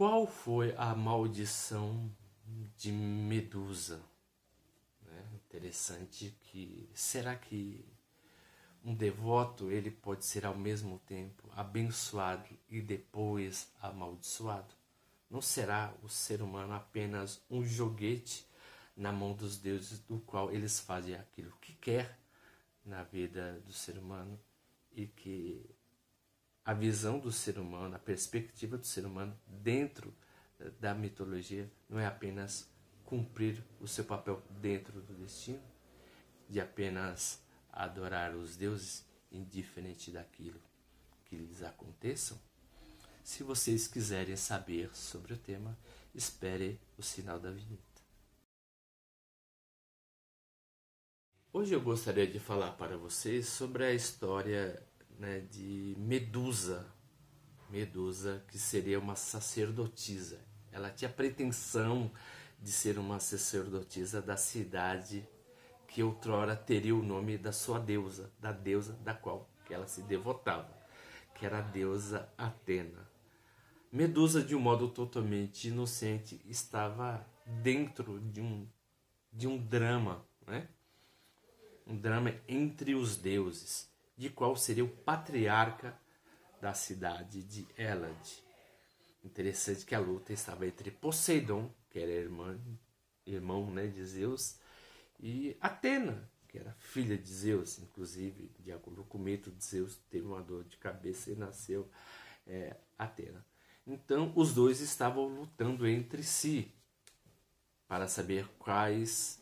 qual foi a maldição de Medusa? Interessante que será que um devoto ele pode ser ao mesmo tempo abençoado e depois amaldiçoado? Não será o ser humano apenas um joguete na mão dos deuses, do qual eles fazem aquilo que quer na vida do ser humano, e que a visão do ser humano, a perspectiva do ser humano dentro da mitologia não é apenas cumprir o seu papel dentro do destino, de apenas adorar os deuses, indiferente daquilo que lhes aconteçam? Se vocês quiserem saber sobre o tema, espere o sinal da vinheta. Hoje eu gostaria de falar para vocês sobre a história, de Medusa. Medusa, que seria uma sacerdotisa. Ela tinha pretensão de ser uma sacerdotisa da cidade que outrora teria o nome da sua deusa, da deusa da qual que ela se devotava, que era a deusa Atena. Medusa, de um modo totalmente inocente, estava dentro de um drama, um drama entre os deuses, de qual seria o patriarca da cidade de Hélade. Interessante que a luta estava entre Poseidon, que era irmão de Zeus, e Atena, que era filha de Zeus. Inclusive, de acordo com o mito de Zeus, teve uma dor de cabeça e nasceu Atena. Então, os dois estavam lutando entre si para saber quais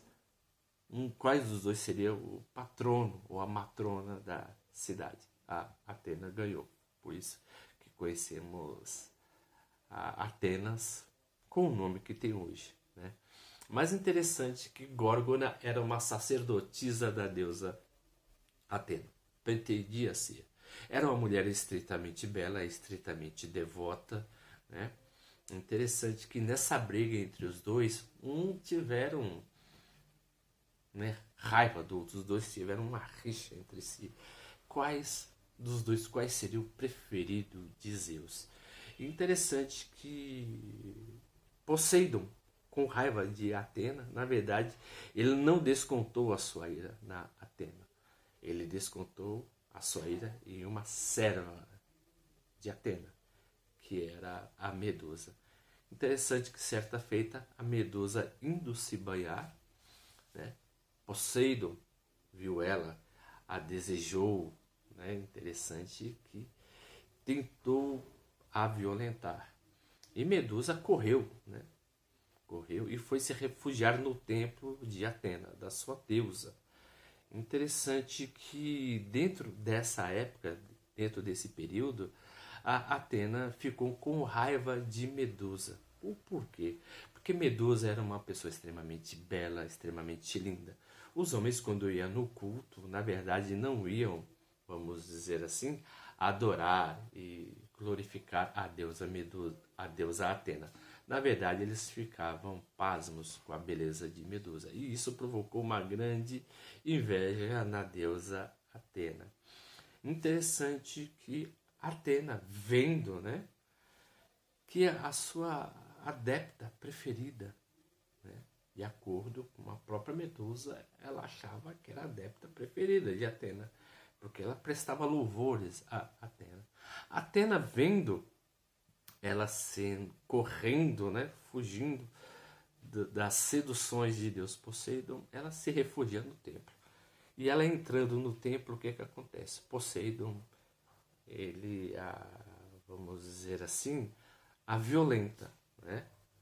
dos dois seria o patrono ou a matrona da cidade. A Atena ganhou. Por isso que conhecemos a Atenas com o nome que tem hoje. Mais interessante que Górgona era uma sacerdotisa da deusa Atena. Pretendia ser. Era uma mulher estritamente bela, estritamente devota. Interessante que nessa briga entre os dois, tiveram raiva do outro, os dois tiveram uma rixa entre si. Quais seria o preferido de Zeus? Interessante que Poseidon, com raiva de Atena, na verdade, ele não descontou a sua ira na Atena. Ele descontou a sua ira em uma serva de Atena, que era a Medusa. Interessante que certa feita, a Medusa indo se banhar, Poseidon viu ela, a desejou, interessante que tentou a violentar. E Medusa correu e foi se refugiar no templo de Atena, da sua deusa. Interessante que dentro dessa época, dentro desse período, a Atena ficou com raiva de Medusa. O porquê? Porque Medusa era uma pessoa extremamente bela, extremamente linda. Os homens, quando iam no culto, na verdade não iam, vamos dizer assim, adorar e glorificar a deusa Medusa, a deusa Atena. Na verdade, eles ficavam pasmos com a beleza de Medusa. E isso provocou uma grande inveja na deusa Atena. Interessante que Atena, vendo, que a sua adepta preferida, de acordo com a própria Medusa, ela achava que era a adepta preferida de Atena, porque ela prestava louvores a Atena. Atena, vendo ela correndo, fugindo das seduções de Deus Poseidon, ela se refugia no templo. E ela entrando no templo, o que acontece? Poseidon, ele, vamos dizer assim, a violenta.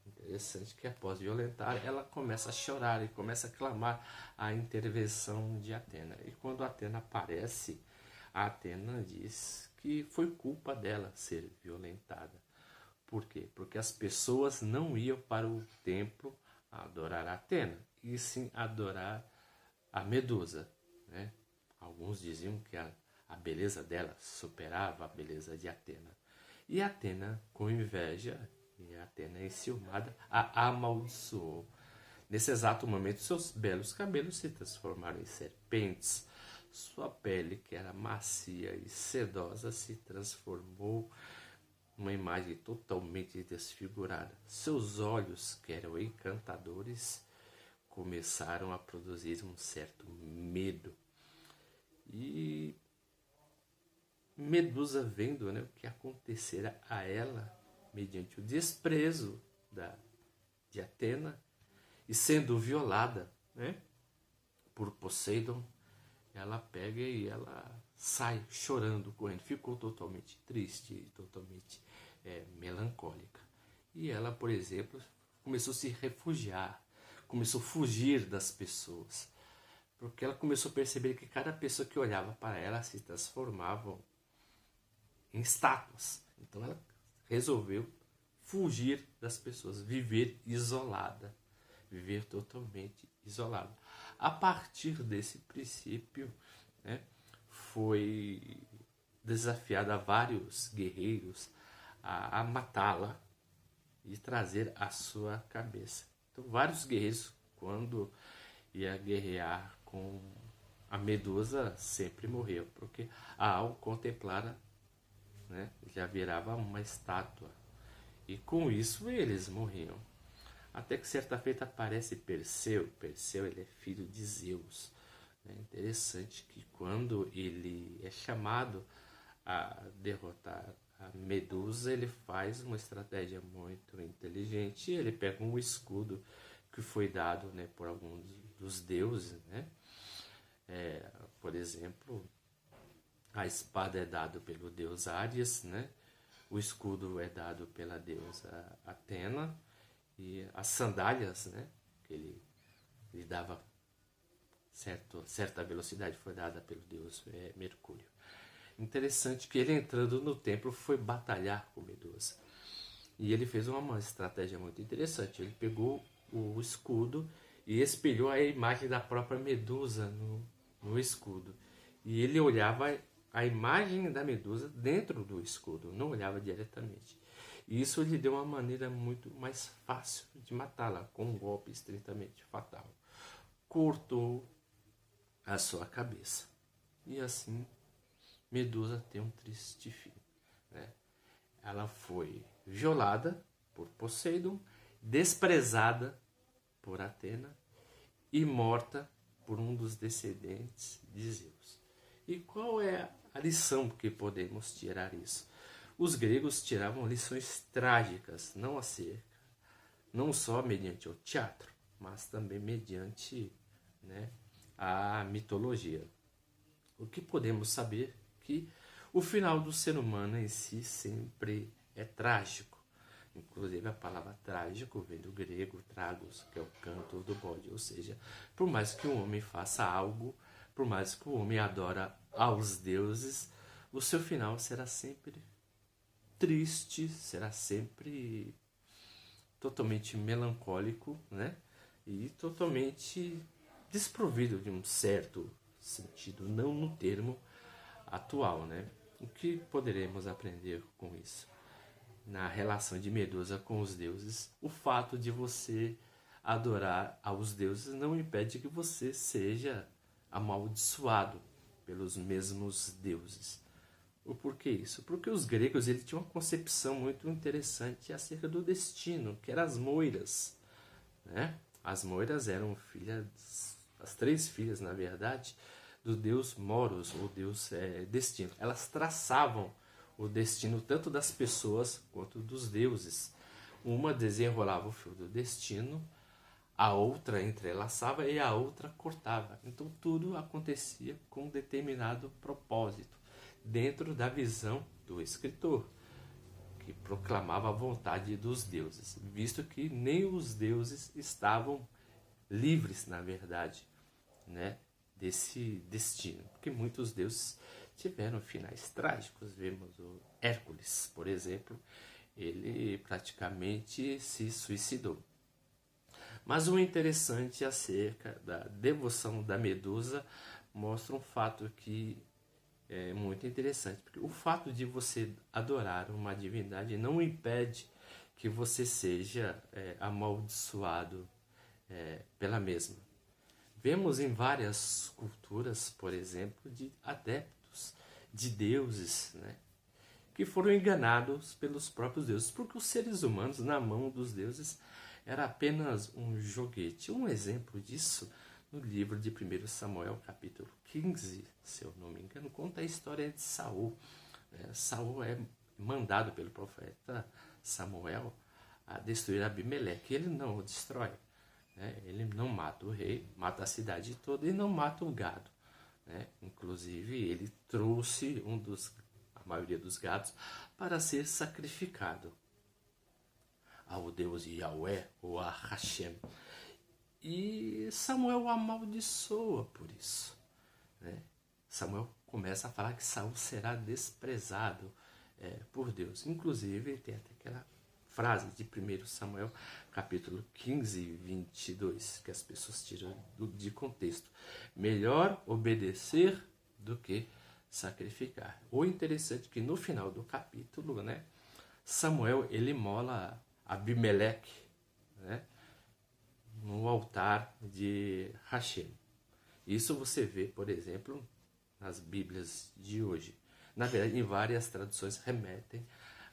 Interessante que após violentar, ela começa a chorar e começa a clamar a intervenção de Atena. E quando Atena aparece, a Atena diz que foi culpa dela ser violentada. Por quê? Porque as pessoas não iam para o templo adorar a Atena, e sim adorar a Medusa. Alguns diziam que a beleza dela superava a beleza de Atena. E Atena, com inveja, e Atena enciumada, a amaldiçoou. Nesse exato momento, seus belos cabelos se transformaram em serpentes. Sua pele, que era macia e sedosa, se transformou uma imagem totalmente desfigurada. Seus olhos, que eram encantadores, começaram a produzir um certo medo. E Medusa, vendo, né, o que acontecera a ela, mediante o desprezo de Atena, e sendo violada, né, por Poseidon, ela pega e ela sai chorando, correndo. Ficou totalmente triste, totalmente melancólica. E ela, por exemplo, começou a se refugiar, começou a fugir das pessoas, porque ela começou a perceber que cada pessoa que olhava para ela se transformava em estátuas. Então ela resolveu fugir das pessoas, viver isolada, viver totalmente isolada. A partir desse princípio, né, foi desafiada a vários guerreiros a matá-la e trazer a sua cabeça. Então, vários guerreiros, quando ia guerrear com a Medusa, sempre morriam, porque ao contemplar, né, já virava uma estátua. E com isso eles morriam. Até que certa feita aparece Perseu. Perseu, ele é filho de Zeus. É interessante que quando ele é chamado a derrotar a Medusa, ele faz uma estratégia muito inteligente. Ele pega um escudo que foi dado, né, por alguns dos deuses, né? Por exemplo, a espada é dada pelo deus Ares, né? O escudo é dado pela deusa Atena, e as sandálias, né, que ele dava certa velocidade, foi dada pelo deus Mercúrio. Interessante que ele, entrando no templo, foi batalhar com Medusa. E ele fez uma estratégia muito interessante. Ele pegou o escudo e espelhou a imagem da própria Medusa no escudo. E ele olhava a imagem da Medusa dentro do escudo, não olhava diretamente. E isso lhe deu uma maneira muito mais fácil de matá-la, com um golpe estritamente fatal. Cortou a sua cabeça. E assim, Medusa tem um triste fim, né? Ela foi violada por Poseidon, desprezada por Atena e morta por um dos descendentes de Zeus. E qual é a lição que podemos tirar isso? Os gregos tiravam lições trágicas, não só mediante o teatro, mas também mediante, né, a mitologia. O que podemos saber que o final do ser humano em si sempre é trágico. Inclusive a palavra trágico vem do grego tragos, que é o canto do bode. Ou seja, por mais que o homem faça algo, por mais que o homem adora aos deuses, o seu final será sempre triste, será sempre totalmente melancólico, né? E totalmente desprovido de um certo sentido, não no termo atual, né? O que poderemos aprender com isso? Na relação de Medusa com os deuses, o fato de você adorar aos deuses não impede que você seja amaldiçoado pelos mesmos deuses. O porquê isso? Porque os gregos tinham uma concepção muito interessante acerca do destino, que eram as moiras, né? As moiras eram as 3 filhas, na verdade, do deus Moros, ou deus destino. Elas traçavam o destino tanto das pessoas quanto dos deuses. Uma desenrolava o fio do destino, a outra entrelaçava e a outra cortava. Então tudo acontecia com um determinado propósito, dentro da visão do escritor, que proclamava a vontade dos deuses, visto que nem os deuses estavam livres, na verdade, né, desse destino, porque muitos deuses tiveram finais trágicos. Vemos o Hércules, por exemplo, ele praticamente se suicidou. Mas o interessante acerca da devoção da Medusa mostra um fato que é muito interessante, porque o fato de você adorar uma divindade não impede que você seja amaldiçoado pela mesma. Vemos em várias culturas, por exemplo, de adeptos de deuses, né, que foram enganados pelos próprios deuses, porque os seres humanos, na mão dos deuses, era apenas um joguete. Um exemplo disso, no livro de 1 Samuel, capítulo 15, se eu não me engano, conta a história de Saul. Saul é mandado pelo profeta Samuel a destruir Abimeleque. Ele não o destrói. Ele não mata o rei, mata a cidade toda e não mata o gado. Inclusive, ele trouxe a maioria dos gados para ser sacrificado ao deus Yahweh ou a Hashem. E Samuel o amaldiçoa por isso. Samuel começa a falar que Saul será desprezado por Deus. Inclusive, tem até aquela frase de 1 Samuel, capítulo 15, 22, que as pessoas tiram de contexto. Melhor obedecer do que sacrificar. O interessante é que no final do capítulo, Samuel ele imola Abimeleque, no altar de Hashem. Isso você vê, por exemplo, nas Bíblias de hoje. Na verdade, em várias traduções remetem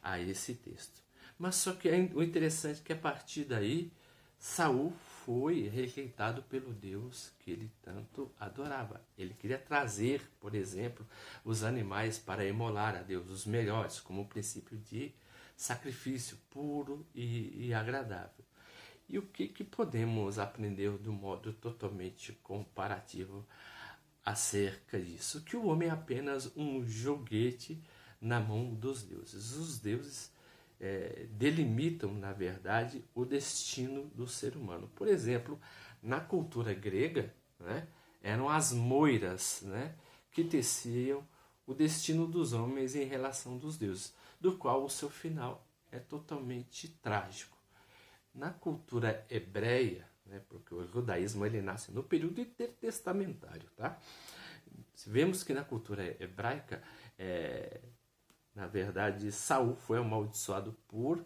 a esse texto. Mas só que o interessante é que a partir daí, Saul foi rejeitado pelo Deus que ele tanto adorava. Ele queria trazer, por exemplo, os animais para imolar a Deus, os melhores, como o princípio de sacrifício puro e agradável. E o que podemos aprender de um modo totalmente comparativo acerca disso? Que o homem é apenas um joguete na mão dos deuses. Os deuses delimitam, na verdade, o destino do ser humano. Por exemplo, na cultura grega, eram as moiras, que teciam o destino dos homens em relação dos deuses, do qual o seu final é totalmente trágico. Na cultura hebreia, porque o judaísmo ele nasce no período intertestamentário, tá? Vemos que na cultura hebraica, na verdade, Saul foi amaldiçoado por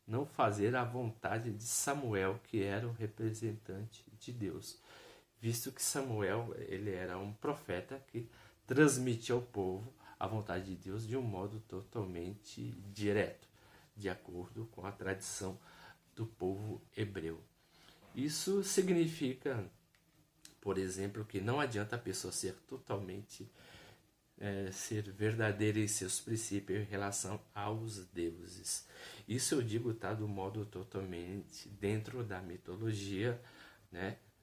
não fazer a vontade de Samuel, que era o representante de Deus, visto que Samuel ele era um profeta que transmitia ao povo a vontade de Deus de um modo totalmente direto, de acordo com a tradição do povo hebreu. Isso significa, por exemplo, que não adianta a pessoa ser totalmente ser verdadeira em seus princípios em relação aos deuses. Isso eu digo do modo totalmente dentro da mitologia,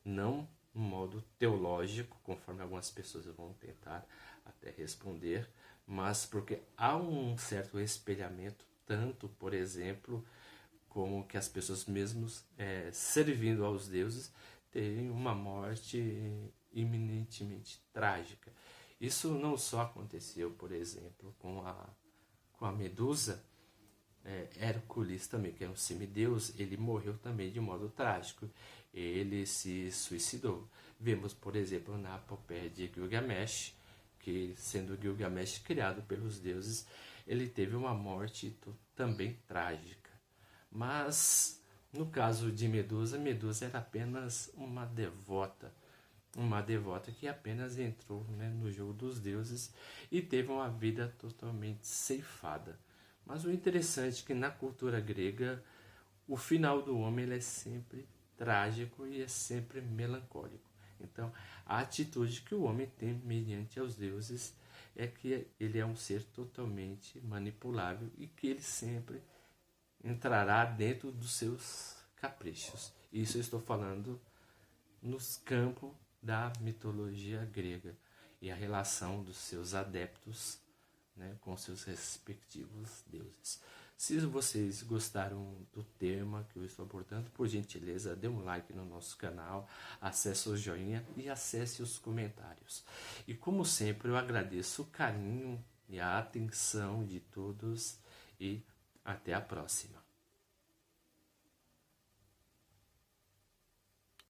não no modo teológico, conforme algumas pessoas vão tentar até responder, mas porque há um certo espelhamento, tanto, por exemplo, como que as pessoas mesmos servindo aos deuses terem uma morte iminentemente trágica. Isso não só aconteceu, por exemplo, com a Medusa, Hércules também, que é um semideus, ele morreu também de modo trágico. Ele se suicidou. Vemos, por exemplo, na epopeia de Gilgamesh, que sendo Gilgamesh criado pelos deuses, ele teve uma morte também trágica. Mas, no caso de Medusa, Medusa era apenas uma devota que apenas entrou no jogo dos deuses e teve uma vida totalmente ceifada. Mas o interessante é que na cultura grega, o final do homem ele é sempre trágico e é sempre melancólico. Então, a atitude que o homem tem mediante aos deuses é que ele é um ser totalmente manipulável e que ele sempre entrará dentro dos seus caprichos. Isso eu estou falando nos campos da mitologia grega e a relação dos seus adeptos com seus respectivos deuses. Se vocês gostaram do tema que eu estou abordando, por gentileza, dê um like no nosso canal, acesse o joinha e acesse os comentários. E como sempre, eu agradeço o carinho e a atenção de todos e até a próxima.